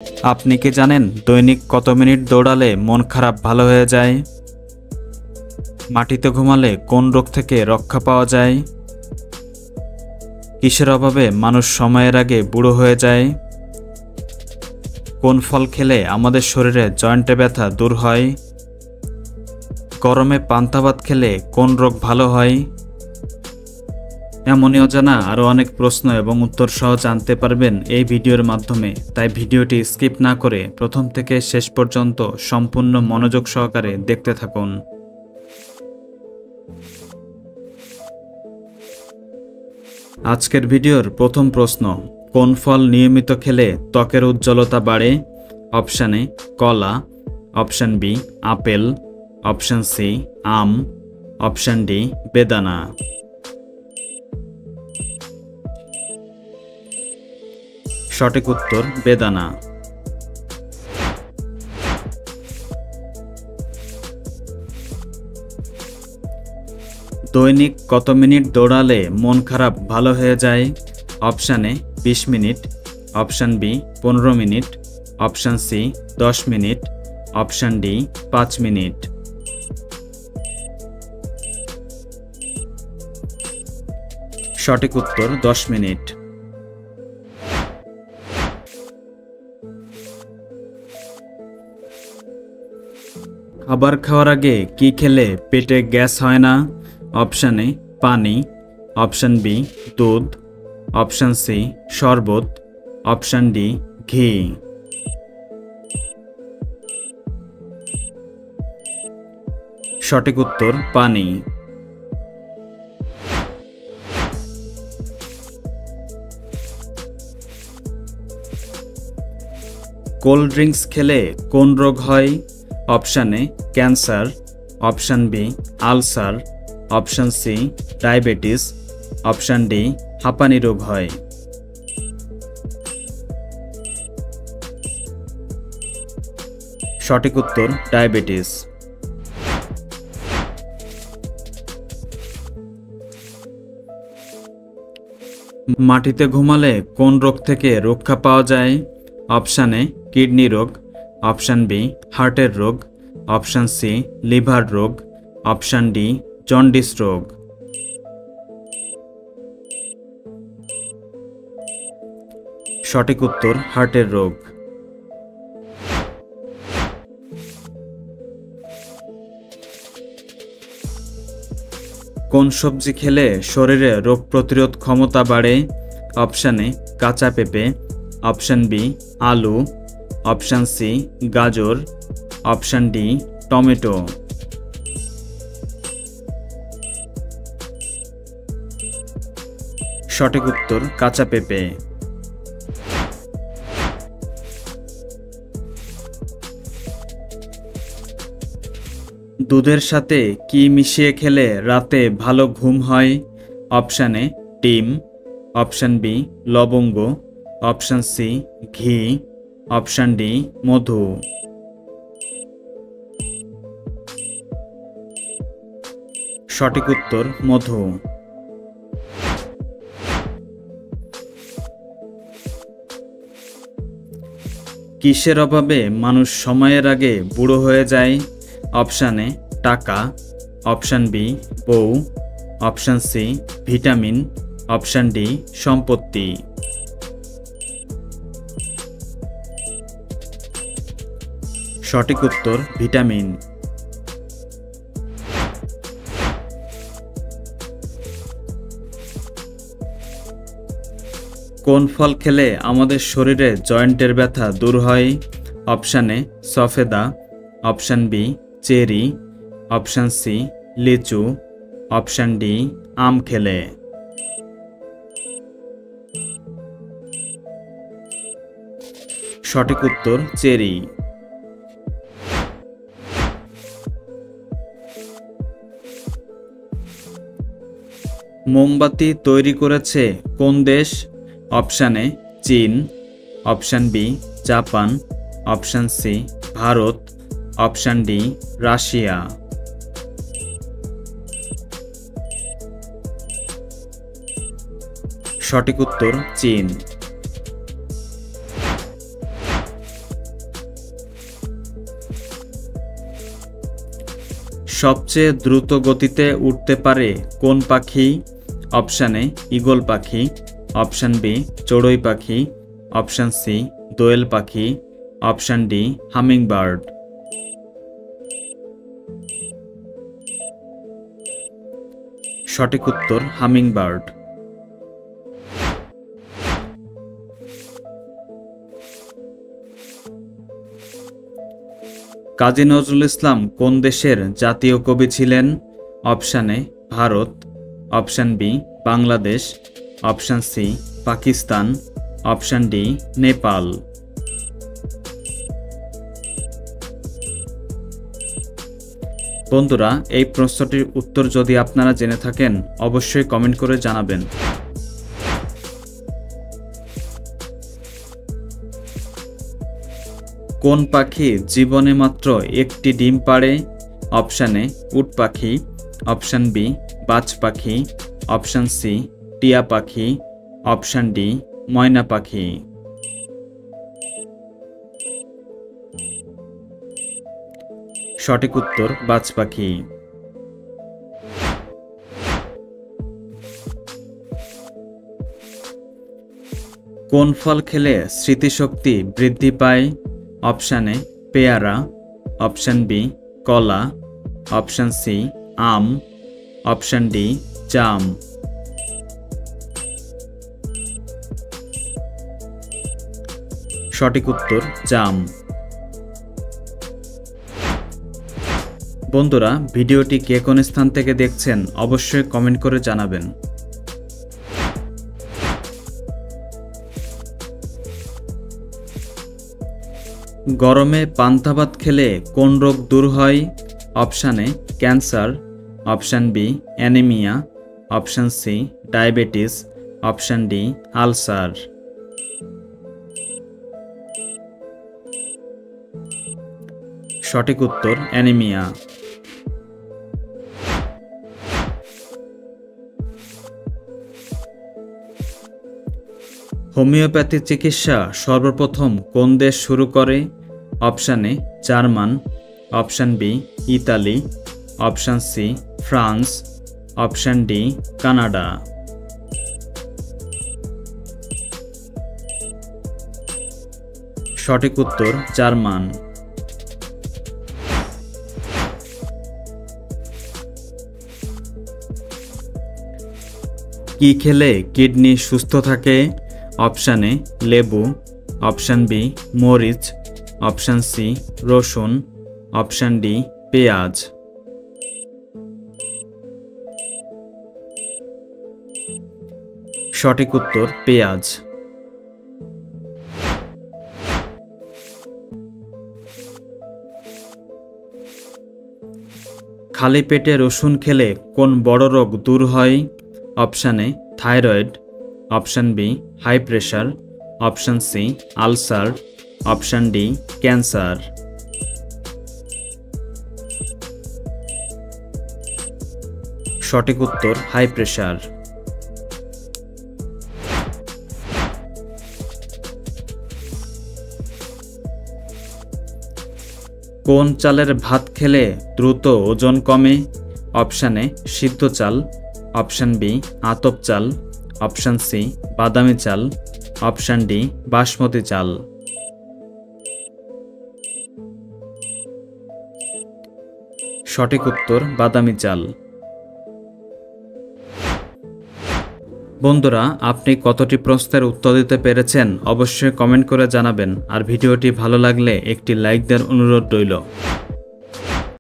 আপনি কি জানেন দৈনিক কত মিনিট দৌড়ালে মন খারাপ ভালো হয়ে যায়? মাটিতে ঘুমালে কোন রোগ থেকে রক্ষা পাওয়া যায়? কিসের অভাবে মানুষ সময়ের আগে বুড়ো হয়ে যায়? কোন ফল খেলে আমাদের শরীরে জয়েন্টে ব্যথা দূর হয়? গরমে পান্তা ভাত খেলে কোন রোগ ভালো হয়? এমনই অজানা আরও অনেক প্রশ্ন এবং উত্তর সহ জানতে পারবেন এই ভিডিওর মাধ্যমে, তাই ভিডিওটি স্কিপ না করে প্রথম থেকে শেষ পর্যন্ত সম্পূর্ণ মনোযোগ সহকারে দেখতে থাকুন। আজকের ভিডিওর প্রথম প্রশ্ন, কোন ফল নিয়মিত খেলে ত্বকের উজ্জ্বলতা বাড়ে? অপশান এ কলা, option B apple, option C আম, অপশান ডি বেদানা। সঠিক উত্তর বেদানা। দৈনিক কত মিনিট দৌড়ালে মন খারাপ ভালো হয়ে যায়? Option A 20 minute, option B 15 minute, option C 10 minute, option D 5 minute. সঠিক উত্তর 10 মিনিট। খাবার খাওয়ার আগে কি খেলে পেটে গ্যাস হয় না? অপশান এ পানি, অপশান বি দুধ, অপশান সি শরবত, অপশান ডি ঘি। সঠিক উত্তর পানি। কোল্ড ড্রিঙ্কস খেলে কোন রোগ হয়? Option A cancer, option B ulcer, option C diabetes, option D হাঁপানি রোগ হয়। সঠিক উত্তর ডায়াবেটিস। মাটিতে ঘুমালে কোন রোগ থেকে রক্ষা পাওয়া যায়? অপশান এ কিডনি রোগ, অপশান বি হার্টের রোগ, অপশান সি লিভার রোগ, অপশান ডি জন্ডিস রোগ। সঠিক উত্তর হার্টের রোগ। কোন সবজি খেলে শরীরে রোগ প্রতিরোধ ক্ষমতা বাড়ে? অপশান এ কাঁচা পেঁপে, অপশান বি আলু, অপশান সি গাজর, অপশান ডি টমেটো। সঠিক উত্তর কাঁচা পেঁপে। দুধের সাথে কি মিশিয়ে খেলে রাতে ভালো ঘুম হয়? অপশান এ ডিম, অপশান বি লবঙ্গ, অপশান সি ঘি, অপশান ডি মধু। সঠিক উত্তর মধু। কিসের অভাবে মানুষ সময়ের আগে বুড়ো হয়ে যায়? অপশান এ টাকা, অপশান বি বউ, option C vitamin, option D সম্পত্তি। সঠিক উত্তর ভিটামিন। কোন ফল খেলে আমাদের শরীরে জয়েন্টের ব্যথা দূর হয়? অপশান এ সফেদা, option B cherry, option C লিচু, অপশান ডি আম খেলে। সঠিক উত্তর চেরি। মোমবাতি তৈরি করেছে কোন দেশ? অপশান এ চীন, option B Japan, option C Bharat, option D Russia. সঠিক উত্তর চীন। সবচেয়ে দ্রুত গতিতে উঠতে পারে কোন পাখি? অপশান এ ঈগল পাখি, অপশান বি চড়ুই পাখি, অপশান সি দোয়েল পাখি, অপশান ডি হামিংবার্ড। সঠিক উত্তর হামিংবার্ড। কাজী নজরুল ইসলাম কোন দেশের জাতীয় কবি ছিলেন? Option A Bharat, option B Bangladesh, option C Pakistan, option D Nepal. বন্ধুরা, এই প্রশ্নটির উত্তর যদি আপনারা জেনে থাকেন অবশ্যই কমেন্ট করে জানাবেন। কোন পাখি জীবনে মাত্র একটি ডিম পাড়ে? অপশান এ উট পাখি, অপশান বি বাজ পাখি, অপশান সি টিয়া পাখি, অপশান ডি ময়না পাখি। সঠিক উত্তর বাজ পাখি। কোন ফল খেলে স্মৃতিশক্তি বৃদ্ধি পায়? অপশান এ পেয়ারা, অপশান বি কলা, অপশান সি আম, অপশান ডি জাম। সঠিক উত্তর জাম। বন্ধুরা, ভিডিওটি কে কোন স্থান থেকে দেখছেন অবশ্যই কমেন্ট করে জানাবেন। গরমে পান্তা ভাত খেলে কোন রোগ দূর হয়? Option A cancer, option B anaemia, option C diabetes, option D ulcer. সঠিক উত্তর অ্যানিমিয়া। হোমিওপ্যাথি চিকিৎসা সর্বপ্রথম কোন দেশ শুরু করে? Option A German, option B Italy, option C France, option D Canada. সঠিক উত্তর জার্মান। কি খেলে কিডনি সুস্থ থাকে? অপশান এ লেবু, অপশান বি মরিচ, অপশান সি রসুন, অপশান ডি পেঁয়াজ। সঠিক উত্তর পেঁয়াজ। খালি পেটে রসুন খেলে কোন বড় রোগ দূর হয়? Option A thyroid, option B high pressure, option C ulcer, option D cancer. সঠিক উত্তর হাই প্রেশার। কোন চালের ভাত খেলে দ্রুত ওজন কমে? অপশান এ সিদ্ধ চাল, অপশান বি আতপ চাল, অপশান সি বাদামি চাল, অপশান ডি বাসমতি চাল। সঠিক উত্তর বাদামি চাল। বন্ধুরা, আপনি কতটি প্রশ্নের উত্তর দিতে পেরেছেন অবশ্যই কমেন্ট করে জানাবেন। আর ভিডিওটি ভালো লাগলে একটি লাইক দেওয়ার অনুরোধ রইল।